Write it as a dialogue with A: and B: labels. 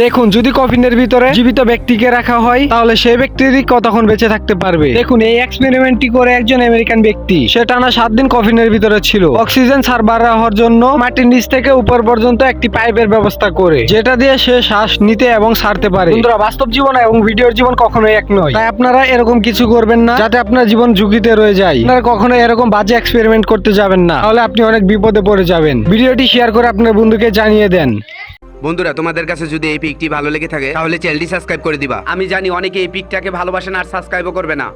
A: দেখুন, যদি কফিনের ভিতরে জীবিত ব্যক্তিকে রাখা হয় তাহলে সেই ব্যক্তিরই কতক্ষণ বেঁচে থাকতে পারবে। দেখুন, এই এক্সপেরিমেন্টটি করে একজন আমেরিকান ব্যক্তি সে টানা 7 দিন কফিনের ভিতরে ছিল। অক্সিজেন সরবরাহের জন্য মাটির নিচ থেকে উপর পর্যন্ত একটি পাইপের ব্যবস্থা করে, যেটা দিয়ে সে শ্বাস নিতে এবং ছাড়তে পারে। বন্ধুরা, বাস্তব জীবন এবং ভিডিওর জীবন কখনোই এক নয়, তাই আপনারা এরকম কিছু করবেন না যাতে আপনার জীবন ঝুঁকিতে রয়ে যায়। আপনারা কখনো এরকম বাজে এক্সপেরিমেন্ট করতে যাবেন না, তাহলে আপনি অনেক বিপদে পড়ে যাবেন। ভিডিওটি শেয়ার করে আপনার বন্ধুকে জানিয়ে দেন।
B: বন্ধুরা, তোমাদের কাছে যদি এই পিকটি ভালো লেগে থাকে তাহলে চ্যানেলটি সাবস্ক্রাইব করে দিবা। আমি জানি অনেকে এই পিকটাকে ভালোবাসেন আর সাবস্ক্রাইবও করবে না।